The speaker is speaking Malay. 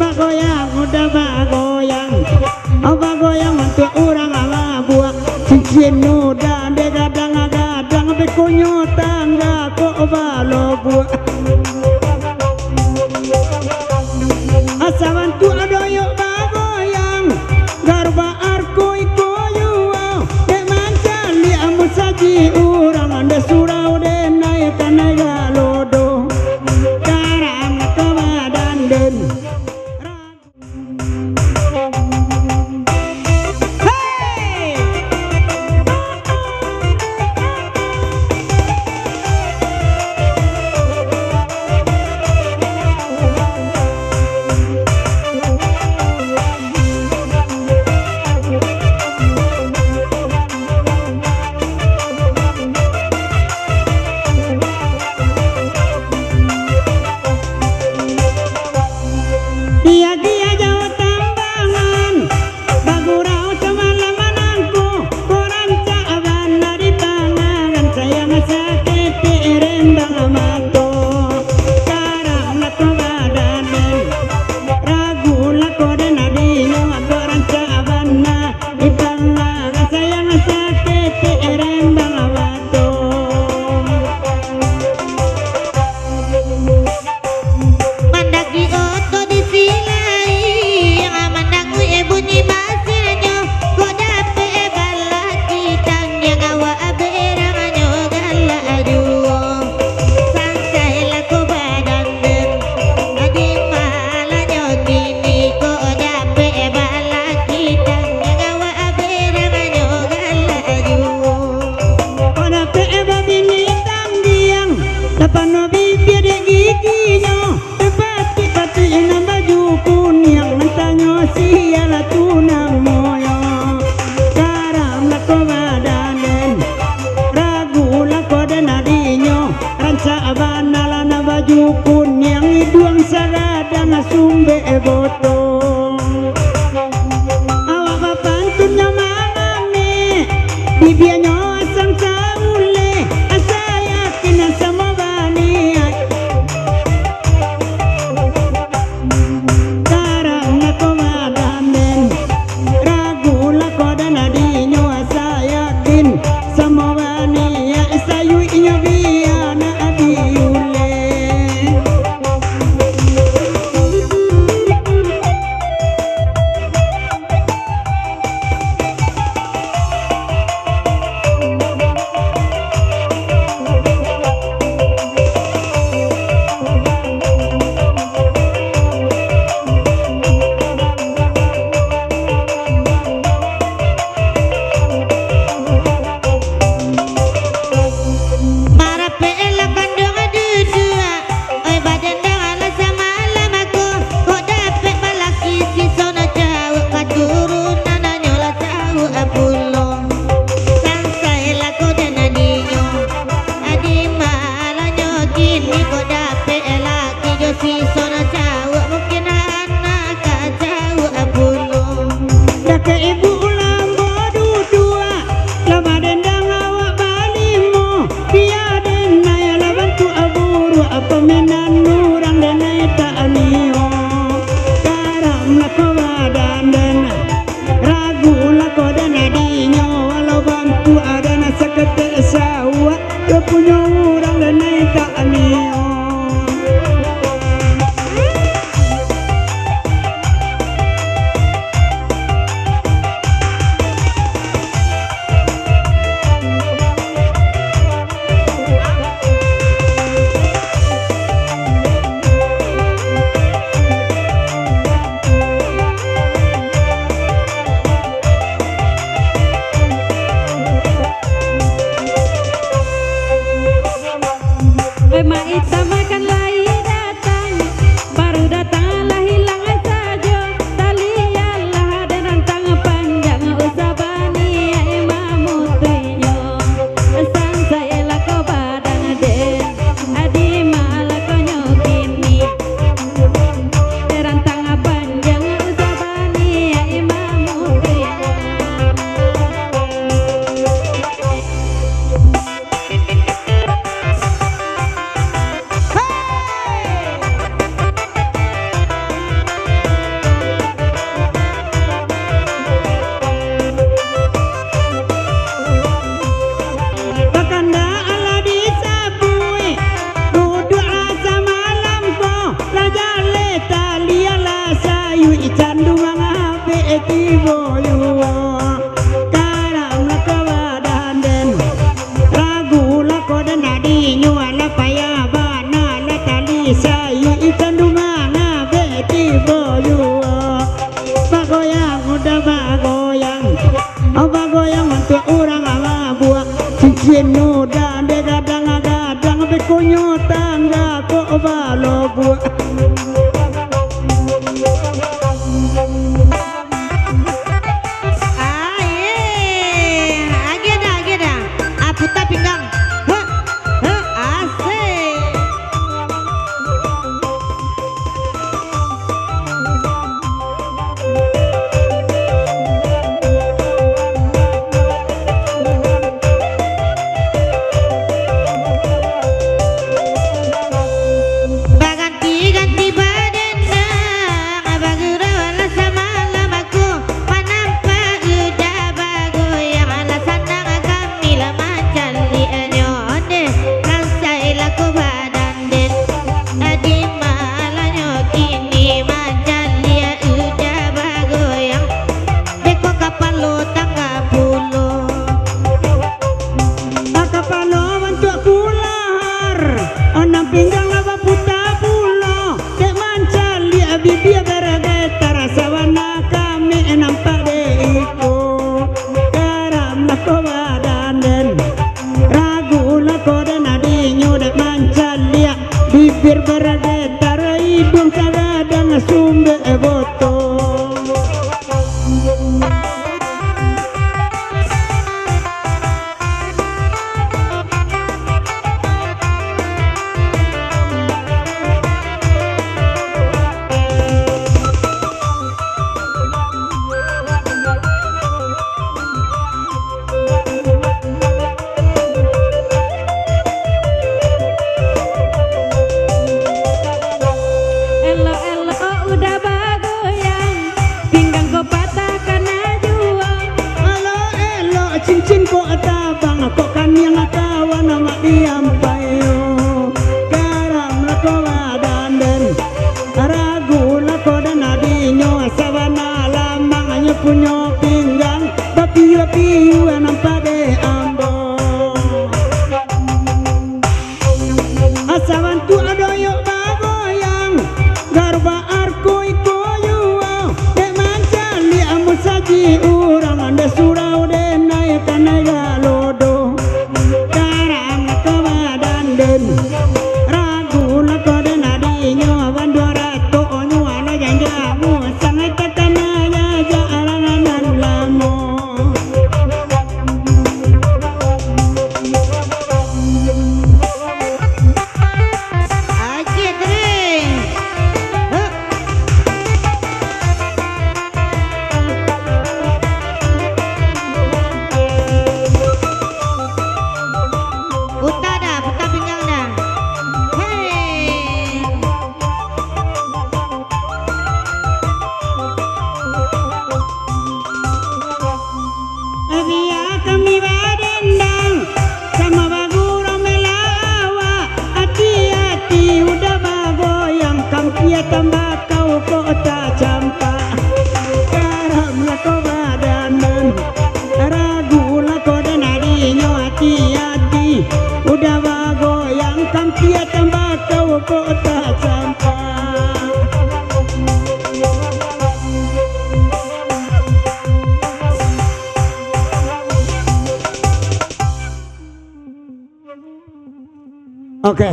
Pak goyang udah pak goyang, apa goyang untuk orang ala buah cincin udah de gadang-gadang bekunyo tangga kok balo buah asawan tu adoyo pak goyang garba arkoi koyo de mancali amu saji urang ande surau de naik tanai galodo karang kebadan den. inu dan de gadang-gadang bekunyo tangga kok balo buat putar pinggang. Asik. Ganti badan abang wala sama lamaku manampa udah bago yang alasan kami lama cali anyone kalsai laku badan den adi malanyo kini macali udah bago yang deko kapalo tangga pulo kapalo bantu kulahar onang pinggang apa putar bibia beragai tarasawana kami nampak deiku garam lako badanen ragu lako dan adinyo dek mancalia bibir beragai tara hidung kadang sumbe botol cincin kok tabang kok kan yang kawan nama diampayo garam lako badan den ragu lako dan adinyo sawana lamangnya punya pinggang tapi nampak de ambo asawan tu adoyo bagoyang garba arkoi koyo de mancali amu saji urang anda surau de kanaga lodo garam lako badan den ragu lako den adinyo bandora to onyo ala janjamu sangat katanaga jalanan lamo aja deh putar pinggang dah. Hey. Abia kami badendang sama baguro melawa hati-hati udah bagoyang kampia tembakau kota campak garam lako badanan ragu lako dan adinyo hati-hati udah bagoyang kampia tembakau kota campak Oke.